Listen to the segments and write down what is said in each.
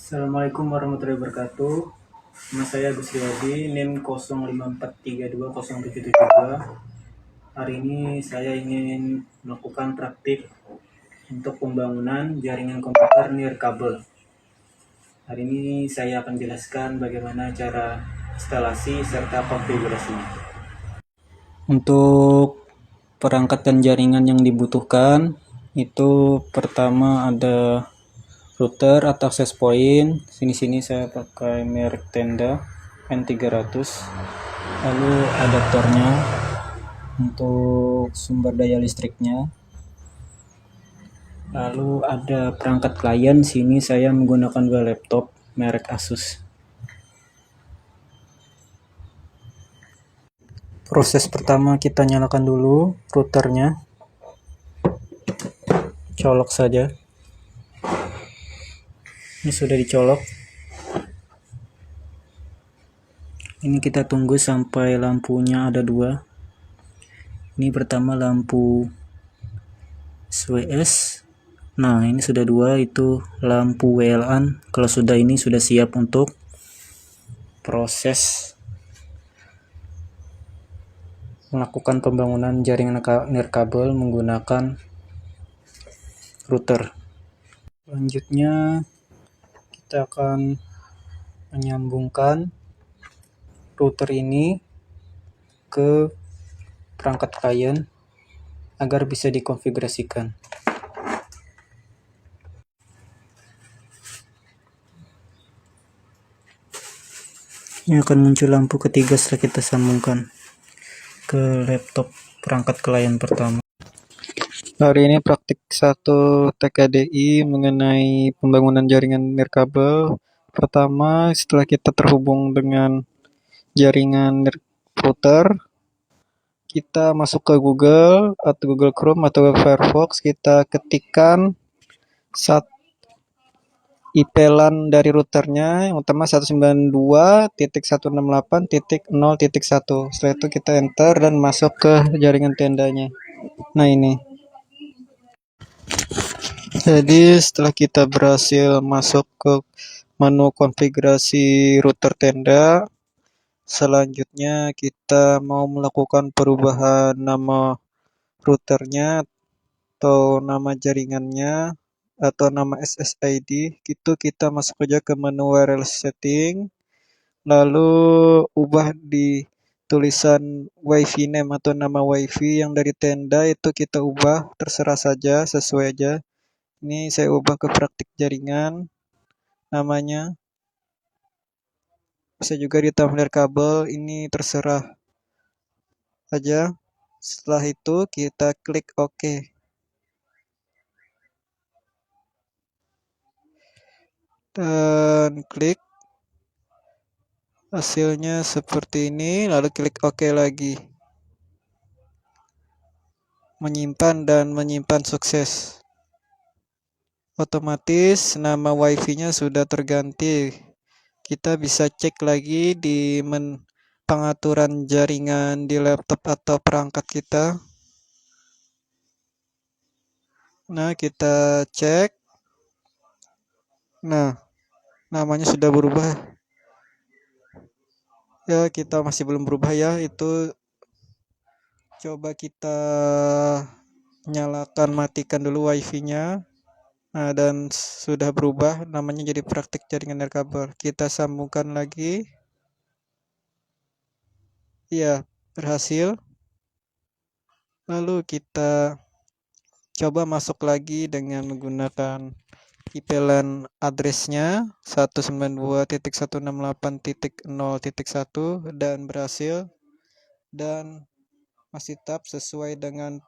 Assalamualaikum warahmatullahi wabarakatuh. Nama saya Agus Riyadi, NIM 0543207772. Hari ini saya ingin melakukan praktik untuk pembangunan jaringan komputer nirkabel. Hari ini saya akan jelaskan bagaimana cara instalasi serta konfigurasinya. Untuk perangkat dan jaringan yang dibutuhkan, itu pertama ada router atau access point. Sini saya pakai merek Tenda N300. Lalu adaptornya untuk sumber daya listriknya. Lalu ada perangkat klien. Sini saya menggunakan dua laptop merek Asus. Proses pertama, kita nyalakan dulu routernya. Colok saja. Ini sudah dicolok. Ini kita tunggu sampai lampunya ada dua. Ini pertama lampu SWS. Nah, ini sudah dua, itu lampu WLAN. Kalau sudah, ini sudah siap untuk proses melakukan pembangunan jaringan nirkabel menggunakan router. Selanjutnya kita akan menyambungkan router ini ke perangkat klien agar bisa dikonfigurasikan. Ini akan muncul lampu ketiga setelah kita sambungkan ke laptop perangkat klien pertama. Hari ini praktik 1 TKDI mengenai pembangunan jaringan nirkabel. Pertama, setelah kita terhubung dengan jaringan router, kita masuk ke Google atau Google Chrome atau Firefox, kita ketikkan IP LAN dari routernya, yang utama 192.168.0.1. Setelah itu kita enter dan masuk ke jaringan tendanya. Nah, ini. Jadi setelah kita berhasil masuk ke menu konfigurasi router tenda, selanjutnya kita mau melakukan perubahan nama routernya atau nama jaringannya atau nama SSID. Itu kita masuk aja ke menu wireless setting, lalu ubah di tulisan wifi name atau nama wifi yang dari tenda itu kita ubah, terserah saja, sesuai aja. Ini saya ubah ke praktik jaringan namanya. Bisa juga ditambah kabel, ini terserah aja. Setelah itu kita klik OK. Dan klik. Hasilnya seperti ini, lalu klik OK lagi. Menyimpan dan menyimpan sukses. Otomatis nama wifi-nya sudah terganti. Kita bisa cek lagi di pengaturan jaringan di laptop atau perangkat kita. Nah, kita cek. Nah, namanya sudah berubah. Ya, kita masih belum berubah ya. Itu coba kita nyalakan, matikan dulu wifi-nya. Nah, dan sudah berubah namanya jadi praktik jaringan nirkabel. Kita sambungkan lagi. Ya, berhasil. Lalu kita coba masuk lagi dengan menggunakan IP LAN address-nya 192.168.0.1 dan berhasil, dan masih tetap sesuai dengan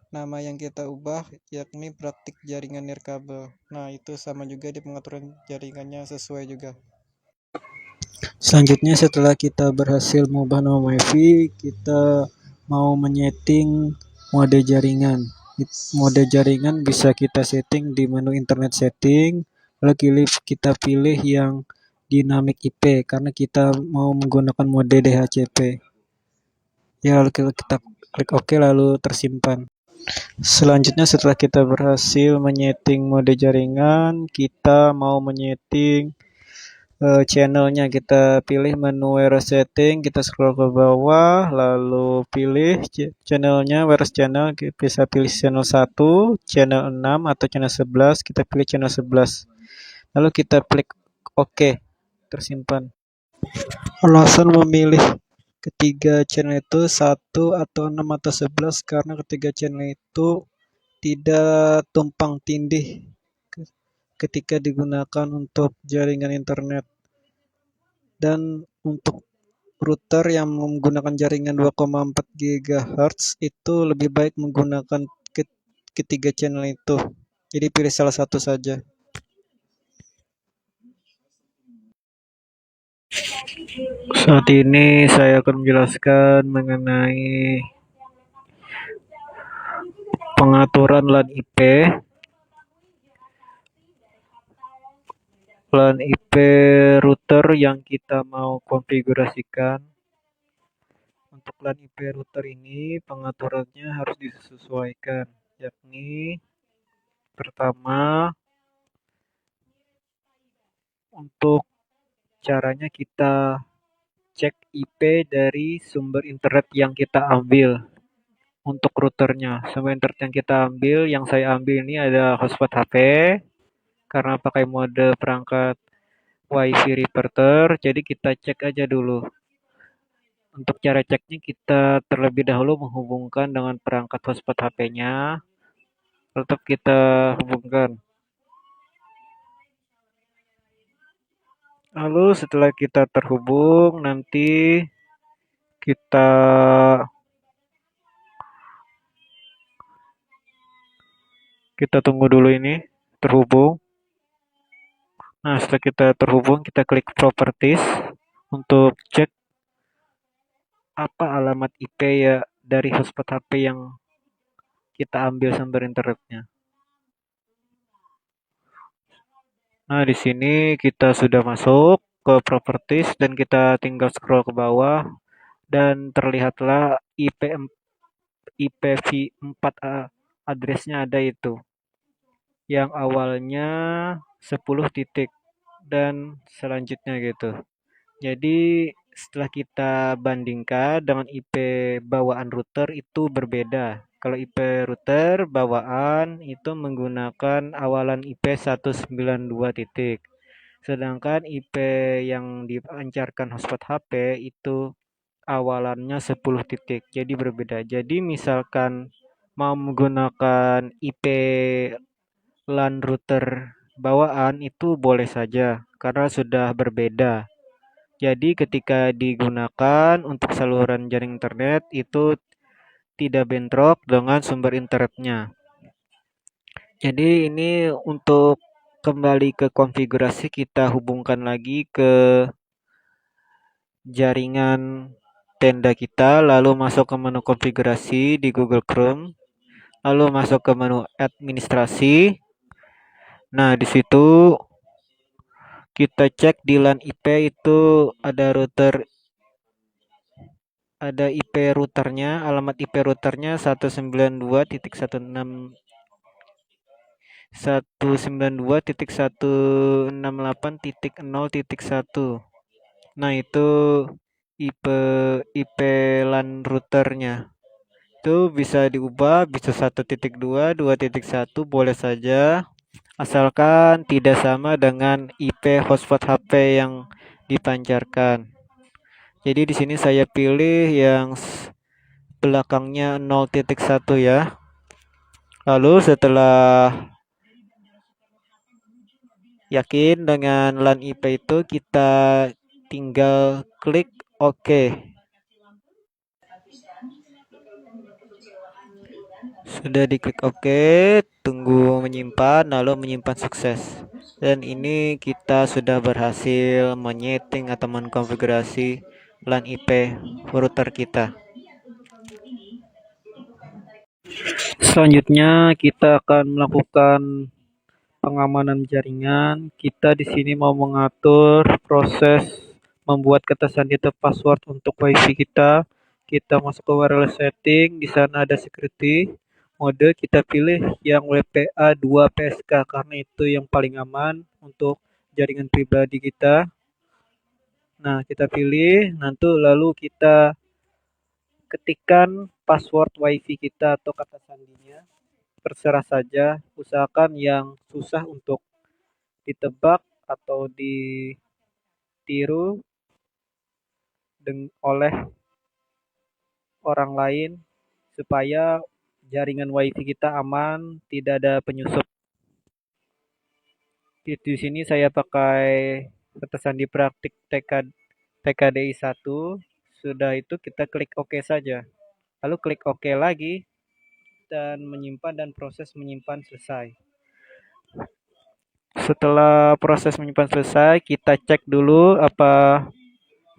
nama yang kita ubah, yakni praktik jaringan nirkabel. Nah, itu sama juga di pengaturan jaringannya sesuai juga. Selanjutnya, setelah kita berhasil mengubah nama wifi, kita mau menyeting mode jaringan. Mode jaringan bisa kita setting di menu internet setting, lalu kita pilih yang dynamic IP karena kita mau menggunakan mode DHCP. Ya, lalu kita klik OK lalu tersimpan. Selanjutnya, setelah kita berhasil menyeting mode jaringan, kita mau menyeting channelnya. Kita pilih menu wireless setting, kita scroll ke bawah, lalu pilih channelnya, wireless channel, kita bisa pilih channel 1, channel 6, atau channel 11, kita pilih channel 11. Lalu kita klik OK, tersimpan. Alasan memilih ketiga channel itu 1 atau 6 atau 11 karena ketiga channel itu tidak tumpang tindih ketika digunakan untuk jaringan internet. Dan untuk router yang menggunakan jaringan 2,4 GHz itu lebih baik menggunakan ketiga channel itu. Jadi pilih salah satu saja. Saat ini saya akan menjelaskan mengenai pengaturan LAN IP. LAN IP router yang kita mau konfigurasikan. Untuk LAN IP router ini pengaturannya harus disesuaikan, yakni pertama untuk caranya kita cek IP dari sumber internet yang kita ambil. Untuk routernya, sumber internet yang kita ambil, yang saya ambil ini ada hotspot HP karena pakai mode perangkat WiFi repeater, jadi kita cek aja dulu. Untuk cara ceknya kita terlebih dahulu menghubungkan dengan perangkat hotspot HP-nya. Tetap kita hubungkan. Lalu setelah kita terhubung, nanti kita tunggu dulu ini terhubung. Nah, setelah kita terhubung, kita klik properties untuk cek apa alamat IP ya dari hotspot HP yang kita ambil sumber internetnya. Nah, di sini kita sudah masuk ke properties dan kita tinggal scroll ke bawah dan terlihatlah IPv4 addressnya ada itu. Yang awalnya 10 titik dan selanjutnya gitu. Jadi setelah kita bandingkan dengan IP bawaan router itu berbeda. Kalau IP router bawaan itu menggunakan awalan IP 192 titik. Sedangkan IP yang dipancarkan hotspot HP itu awalannya 10 titik. Jadi berbeda. Jadi misalkan mau menggunakan IP LAN router bawaan itu boleh saja karena sudah berbeda. Jadi ketika digunakan untuk saluran jaring internet itu tidak bentrok dengan sumber internetnya. Jadi ini untuk kembali ke konfigurasi kita hubungkan lagi ke jaringan tenda kita, lalu masuk ke menu konfigurasi di Google Chrome, lalu masuk ke menu administrasi. Nah, di situ kita cek di LAN IP itu ada IP routernya, alamat IP routernya 192.168.0.1. Nah, itu IP LAN routernya. Itu bisa diubah, bisa 1.2, 2.1 boleh saja. Asalkan tidak sama dengan IP hotspot HP yang dipancarkan. Jadi di sini saya pilih yang belakangnya 0.1 ya. Lalu setelah yakin dengan LAN IP itu kita tinggal klik OK. Sudah diklik OK, tunggu menyimpan, lalu menyimpan sukses. Dan ini kita sudah berhasil menyeting atau mengkonfigurasi LAN IP router kita. Selanjutnya kita akan melakukan pengamanan jaringan. Kita di sini mau mengatur proses membuat kata sandi atau password untuk WiFi kita. Kita masuk ke wireless setting, di sana ada security mode, kita pilih yang WPA 2 PSK karena itu yang paling aman untuk jaringan pribadi kita. Nah, kita pilih, nanti lalu kita ketikkan password WiFi kita atau kata sandinya. Terserah saja, usahakan yang susah untuk ditebak atau ditiru oleh orang lain supaya jaringan WiFi kita aman, tidak ada penyusup. Di sini saya pakai kata sandi praktik TKDI 1. Sudah itu kita klik OK saja. Lalu klik OK lagi dan menyimpan dan proses menyimpan selesai. Setelah proses menyimpan selesai, kita cek dulu apa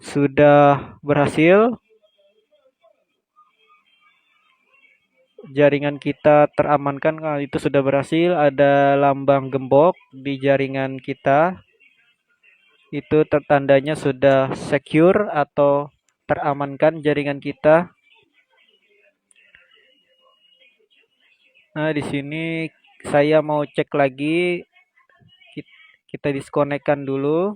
sudah berhasil. Jaringan kita teramankan, kalau itu sudah berhasil. Ada lambang gembok di jaringan kita. Itu tandanya sudah secure atau teramankan jaringan kita. Nah, di sini saya mau cek lagi. Kita diskonekkan dulu.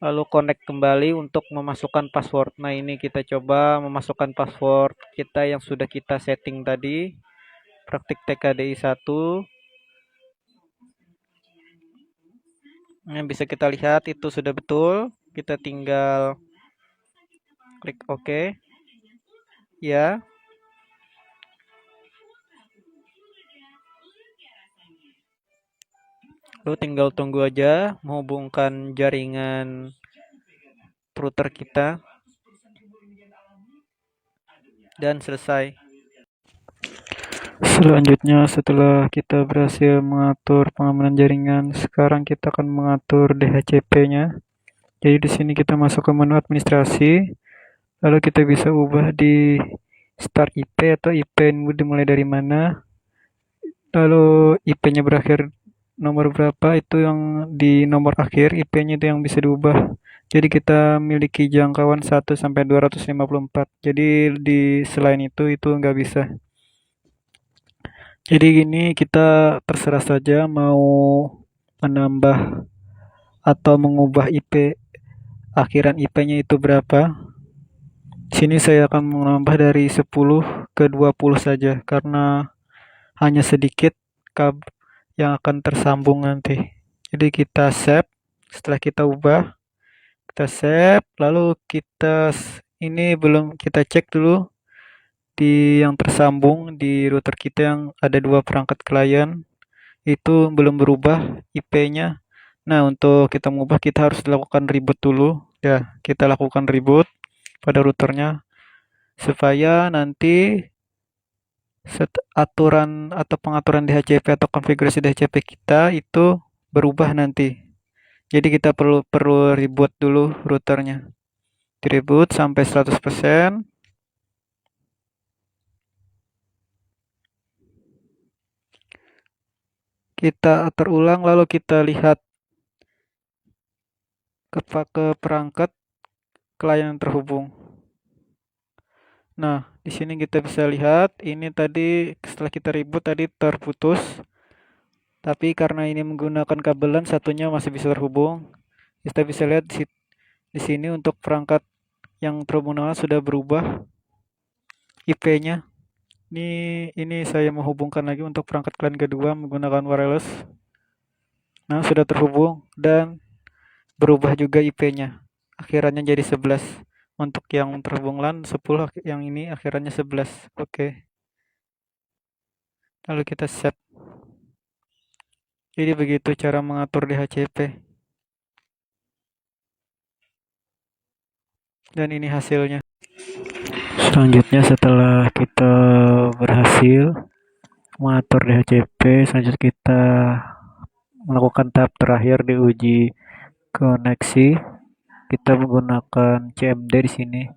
Lalu connect kembali untuk memasukkan password. Nah, ini kita coba memasukkan password kita yang sudah kita setting tadi. Praktik TKDI 1. Yang bisa kita lihat itu sudah betul. Kita tinggal klik OK. Ya. Lalu tinggal tunggu aja menghubungkan jaringan router kita. Dan selesai. Selanjutnya, setelah kita berhasil mengatur pengamanan jaringan, sekarang kita akan mengatur DHCP-nya. Jadi di sini kita masuk ke menu administrasi, lalu kita bisa ubah di start IP atau IP dimulai dari mana, lalu IP-nya berakhir nomor berapa, itu yang di nomor akhir IP-nya itu yang bisa diubah. Jadi kita miliki jangkauan 1 sampai 254. Jadi di selain itu nggak bisa. Jadi gini, kita terserah saja mau menambah atau mengubah IP, akhiran IP-nya itu berapa. Sini saya akan menambah dari 10 ke 20 saja karena hanya sedikit kabel yang akan tersambung nanti. Jadi kita save, setelah kita ubah, kita save, lalu ini belum kita cek dulu di yang tersambung di router kita yang ada 2 perangkat klien itu belum berubah IP-nya. Nah, untuk kita mengubah kita harus lakukan reboot dulu. Ya, kita lakukan reboot pada routernya supaya nanti aturan atau pengaturan DHCP atau konfigurasi DHCP kita itu berubah nanti. Jadi kita perlu reboot dulu routernya. Di reboot sampai 100%. Kita atur ulang lalu kita lihat ke perangkat klien yang terhubung. Nah, di sini kita bisa lihat ini tadi setelah kita reboot tadi terputus. Tapi karena ini menggunakan kabelan satunya masih bisa terhubung. Kita bisa lihat di sini untuk perangkat yang terhubung sudah berubah IP-nya. Ini saya menghubungkan lagi untuk perangkat klien kedua menggunakan wireless. Nah, sudah terhubung dan berubah juga IP-nya. Akhirannya jadi 11. Untuk yang terhubung LAN 10, yang ini akhirannya 11. Oke. Lalu kita save. Jadi begitu cara mengatur DHCP. Dan ini hasilnya. Selanjutnya setelah kita berhasil mengatur DHCP, selanjutnya kita melakukan tahap terakhir di uji koneksi. Kita menggunakan CMD di sini.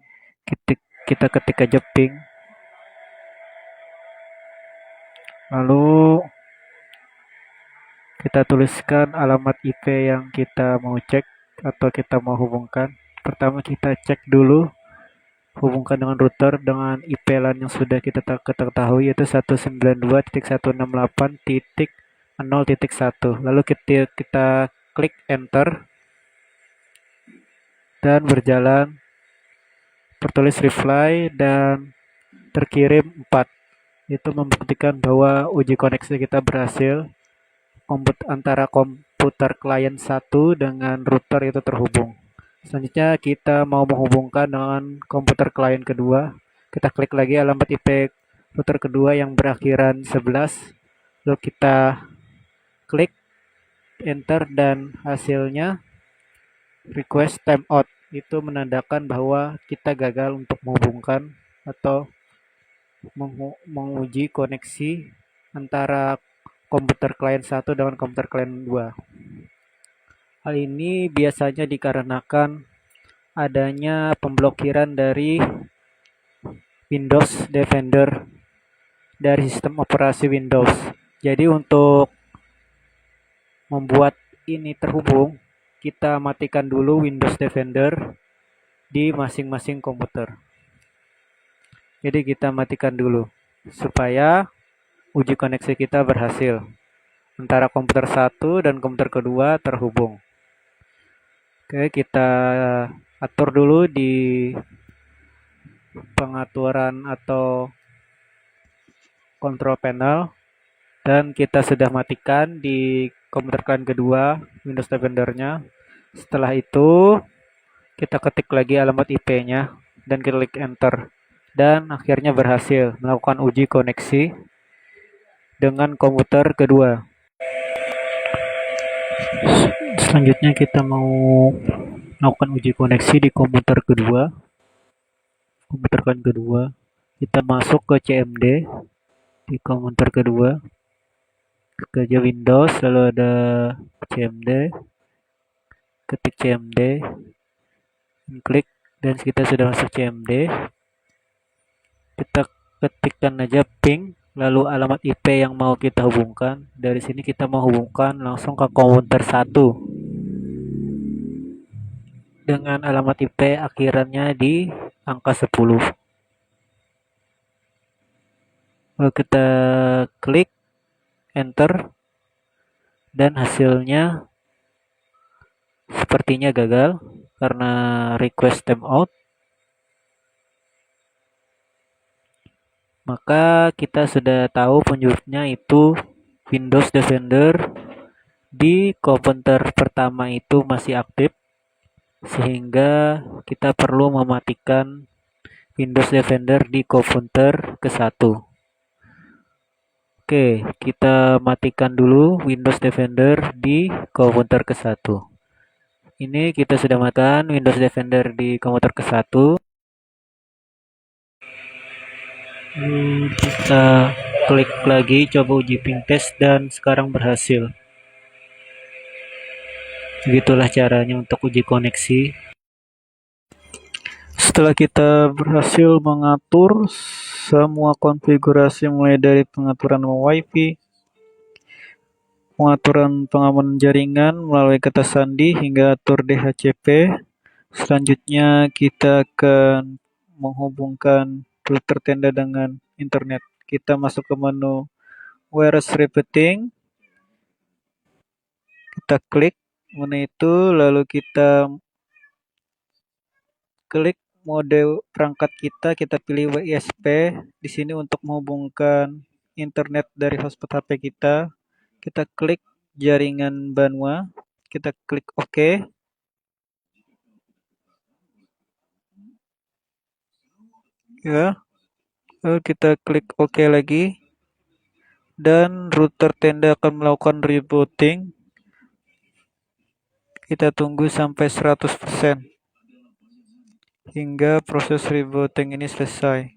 Kita ketik aja ping. Lalu kita tuliskan alamat IP yang kita mau cek atau kita mau hubungkan. Pertama kita cek dulu, hubungkan dengan router dengan IP LAN yang sudah kita ketahui yaitu 192.168.0.1. Lalu kita klik enter dan berjalan, tertulis reply dan terkirim 4. Itu membuktikan bahwa uji koneksi kita berhasil. Antara komputer klien 1 dengan router itu terhubung. Selanjutnya kita mau menghubungkan dengan komputer klien kedua. Kita klik lagi alamat IP router kedua yang berakhiran 11. Lalu kita klik enter dan hasilnya request timeout. Itu menandakan bahwa kita gagal untuk menghubungkan atau menguji koneksi antara komputer klien 1 dengan komputer klien 2. Hal ini biasanya dikarenakan adanya pemblokiran dari Windows Defender dari sistem operasi Windows. Jadi untuk membuat ini terhubung, kita matikan dulu Windows Defender di masing-masing komputer. Jadi kita matikan dulu supaya uji koneksi kita berhasil. Antara komputer 1 dan komputer kedua terhubung. Oke, kita atur dulu di pengaturan atau control panel dan kita sudah matikan di komputer klien kedua Windows Defender-nya. Setelah itu kita ketik lagi alamat IP-nya dan klik enter dan akhirnya berhasil melakukan uji koneksi dengan komputer kedua. Selanjutnya kita mau melakukan uji koneksi di komputer kedua. Komputer klien kedua, kita masuk ke CMD di komputer kedua, kerja Windows, lalu ada CMD, ketik CMD, klik dan kita sudah masuk CMD. Kita ketikkan aja ping, lalu alamat IP yang mau kita hubungkan. Dari sini kita mau hubungkan langsung ke komputer 1 dengan alamat IP akhirannya di angka 10. Lalu kita klik enter dan hasilnya sepertinya gagal karena request timeout. Maka kita sudah tahu penyebabnya itu Windows Defender di komputer pertama itu masih aktif, sehingga kita perlu mematikan Windows Defender di komputer ke-1. Oke, kita matikan dulu Windows Defender di komputer ke-1. Ini kita sudah matikan Windows Defender di komputer ke-1. Kita klik lagi coba uji ping test dan sekarang berhasil. Begitulah caranya untuk uji koneksi. Setelah kita berhasil mengatur semua konfigurasi mulai dari pengaturan WiFi, pengaturan pengamanan jaringan melalui kata sandi hingga atur DHCP. Selanjutnya kita akan menghubungkan router tenda dengan internet. Kita masuk ke menu Where's Repeating. Kita klik menu itu, lalu kita klik mode perangkat kita pilih WISP di sini untuk menghubungkan internet dari hotspot HP kita. Kita klik jaringan Banwa, kita klik OK. Ya, lalu kita klik OK lagi. Dan router tenda akan melakukan rebooting. Kita tunggu sampai 100% hingga proses rebooting ini selesai.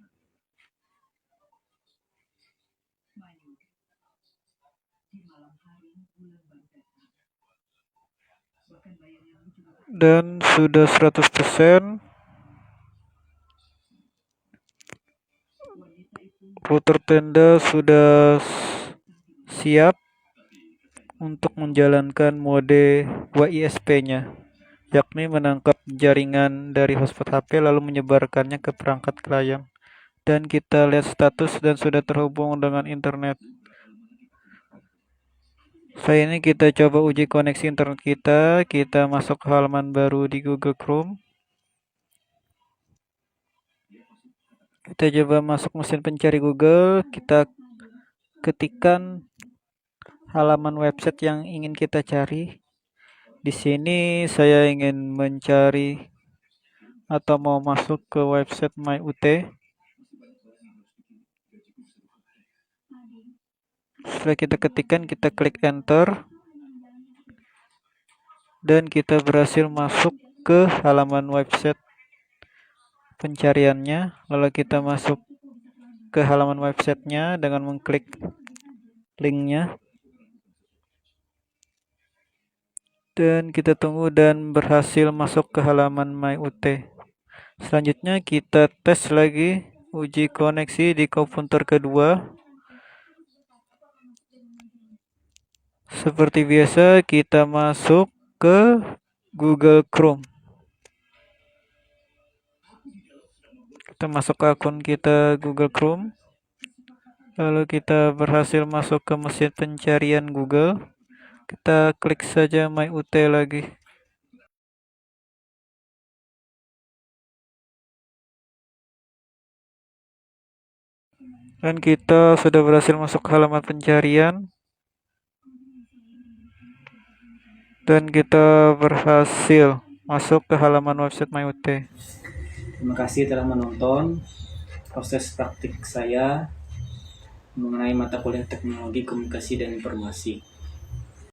Dan sudah 100%. Router tenda sudah siap untuk menjalankan mode WISP-nya, yakni menangkap jaringan dari hotspot HP lalu menyebarkannya ke perangkat klien. Dan kita lihat status dan sudah terhubung dengan internet. Setelah ini kita coba uji koneksi internet kita. Kita masuk ke halaman baru di Google Chrome. Kita coba masuk mesin pencari Google, kita ketikkan halaman website yang ingin kita cari. Di sini saya ingin mencari atau mau masuk ke website MyUT. Setelah kita ketikkan, kita klik enter. Dan kita berhasil masuk ke halaman website pencariannya. Lalu kita masuk ke halaman websitenya dengan mengklik linknya. Dan kita tunggu dan berhasil masuk ke halaman MyUT. Selanjutnya kita tes lagi uji koneksi di komputer kedua. Seperti biasa kita masuk ke Google Chrome. Kita masuk ke akun kita Google Chrome. Lalu kita berhasil masuk ke mesin pencarian Google. Kita klik saja MyUT lagi. Dan kita sudah berhasil masuk ke halaman pencarian. Dan kita berhasil masuk ke halaman website MyUT. Terima kasih telah menonton proses praktik saya mengenai mata kuliah teknologi komunikasi dan informasi.